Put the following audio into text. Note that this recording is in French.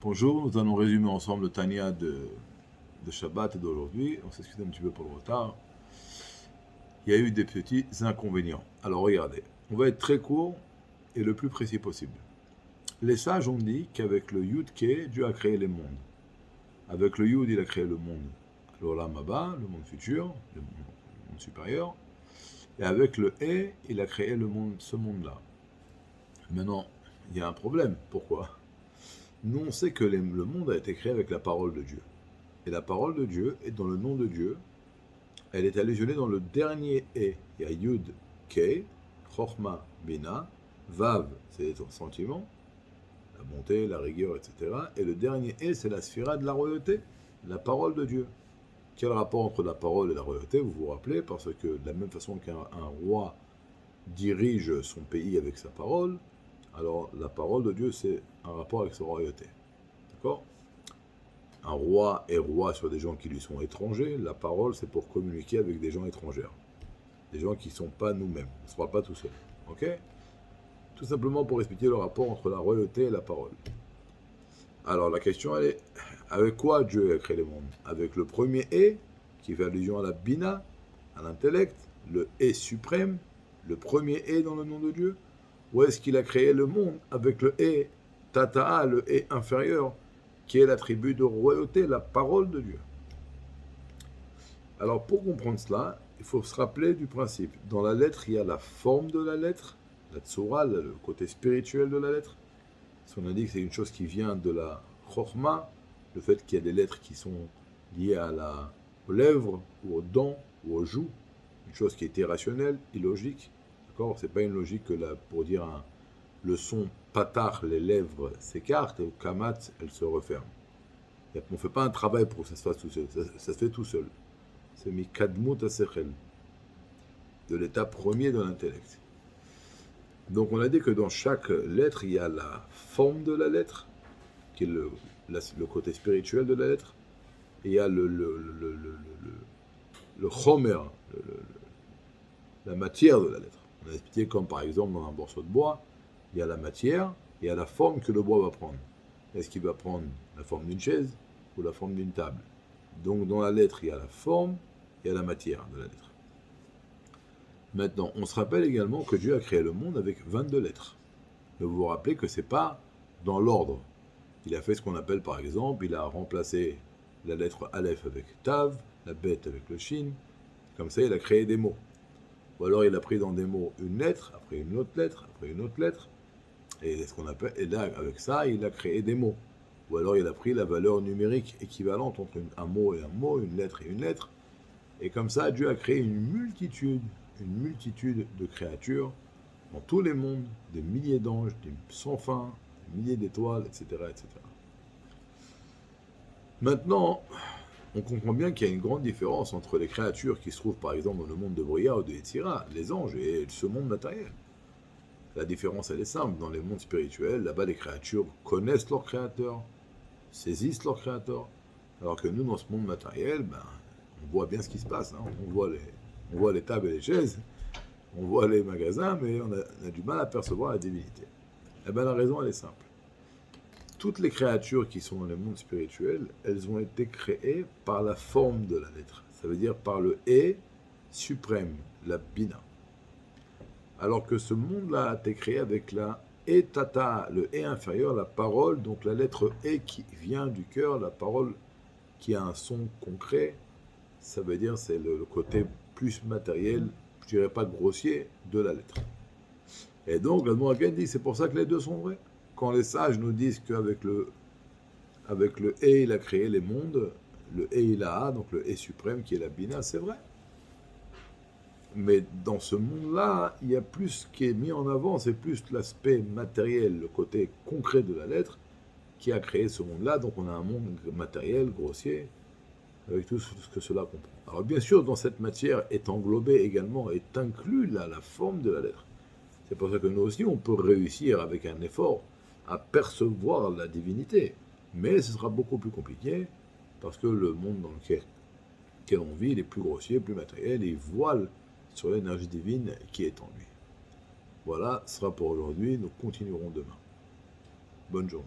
Bonjour, nous allons résumer ensemble le Tania de Shabbat et d'aujourd'hui. On s'excuse un petit peu pour le retard. Il y a eu des petits inconvénients. Alors regardez, on va être très court et le plus précis possible. Les sages ont dit qu'avec le Yud Ke, Dieu a créé les mondes. Avec le Yud, il a créé le monde, l'Olam Haba, le monde futur, le monde supérieur. Et avec le E, il a créé le monde, ce monde-là. Maintenant, il y a un problème. Pourquoi ? Nous, on sait que le monde a été créé avec la parole de Dieu. Et la parole de Dieu est dans le nom de Dieu. Elle est allusionnée dans le dernier E. Il y a Yud, Ke, Chochma, Bina, Vav, c'est les sentiments, la bonté, la rigueur, etc. Et le dernier E, c'est la sphira de la royauté, la parole de Dieu. Quel rapport entre la parole et la royauté, vous vous rappelez? Parce que de la même façon qu'un roi dirige son pays avec sa parole, alors la parole de Dieu, c'est un rapport avec sa royauté. D'accord? Un roi est roi sur des gens qui lui sont étrangers. La parole, c'est pour communiquer avec des gens étrangers. Des gens qui ne sont pas nous-mêmes. On ne se parle pas tout seul. Ok? Tout simplement pour expliquer le rapport entre la royauté et la parole. Alors la question, elle est, avec quoi Dieu a créé le monde? Avec le premier E, qui fait allusion à la Bina, à l'intellect, le E suprême, le premier E dans le nom de Dieu? Ou est-ce qu'il a créé le monde avec le E, Tata'a, le E inférieur, qui est l'attribut de royauté, la parole de Dieu? Alors pour comprendre cela, il faut se rappeler du principe. Dans la lettre, il y a la forme de la lettre, la tsura, le côté spirituel de la lettre. Si on a dit que c'est une chose qui vient de la chokhma, le fait qu'il y a des lettres qui sont liées aux lèvres, ou aux dents, ou aux joues, une chose qui est irrationnelle, illogique. D'accord? C'est pas une logique que pour dire le son patar, les lèvres s'écartent, et au kamat, elles se referment. On ne fait pas un travail pour que ça se fasse tout seul, ça se fait tout seul. C'est mikadmut asechel, de l'état premier de l'intellect. Donc on a dit que dans chaque lettre, il y a la forme de la lettre, qui est le côté spirituel de la lettre, et il y a le chomer, la matière de la lettre. On a expliqué comme par exemple dans un morceau de bois, il y a la matière, et il y a la forme que le bois va prendre. Est-ce qu'il va prendre la forme d'une chaise ou la forme d'une table? Donc dans la lettre, il y a la forme, il y a la matière de la lettre. Maintenant, on se rappelle également que Dieu a créé le monde avec 22 lettres. Mais vous vous rappelez que ce n'est pas dans l'ordre. Il a fait ce qu'on appelle par exemple, il a remplacé la lettre Aleph avec Tav, la bête avec le Shin. Comme ça, il a créé des mots. Ou alors il a pris dans des mots une lettre, après une autre lettre, après une autre lettre. Et là, avec ça, il a créé des mots. Ou alors il a pris la valeur numérique équivalente entre un mot et un mot, une lettre et une lettre. Et comme ça, Dieu a créé une multitude de créatures dans tous les mondes, des milliers d'anges, des sans fin, des milliers d'étoiles, etc., etc. Maintenant, on comprend bien qu'il y a une grande différence entre les créatures qui se trouvent par exemple dans le monde de Bria ou de Yetzira, les anges, et ce monde matériel. La différence, elle est simple. Dans les mondes spirituels, là-bas, les créatures connaissent leur créateur, saisissent leur créateur, alors que nous, dans ce monde matériel, on voit bien ce qui se passe. Hein. On voit les tables et les chaises, on voit les magasins, mais on a du mal à percevoir la divinité. Eh bien, la raison, elle est simple. Toutes les créatures qui sont dans les mondes spirituels, elles ont été créées par la forme de la lettre. Ça veut dire par le E suprême, la Bina. Alors que ce monde-là a été créé avec la E Tata, le E inférieur, la parole, donc la lettre E qui vient du cœur, la parole qui a un son concret, ça veut dire c'est le côté plus matériel, je dirais pas grossier, de la lettre. Et donc, le Moragan dit, c'est pour ça que les deux sont vrais. Quand les sages nous disent qu'avec le E, il a créé les mondes, le E, il a, donc le E suprême qui est la Bina, c'est vrai. Mais dans ce monde-là, il y a plus ce qui est mis en avant, c'est plus l'aspect matériel, le côté concret de la lettre, qui a créé ce monde-là. Donc on a un monde matériel, grossier, avec tout ce que cela comprend. Alors bien sûr, dans cette matière est englobée également, est inclus là, la forme de la lettre. C'est pour ça que nous aussi, on peut réussir avec un effort à percevoir la divinité. Mais ce sera beaucoup plus compliqué, parce que le monde dans lequel on vit, il est plus grossier, plus matériel, et il voile sur l'énergie divine qui est en lui. Voilà, ce sera pour aujourd'hui, nous continuerons demain. Bonne journée.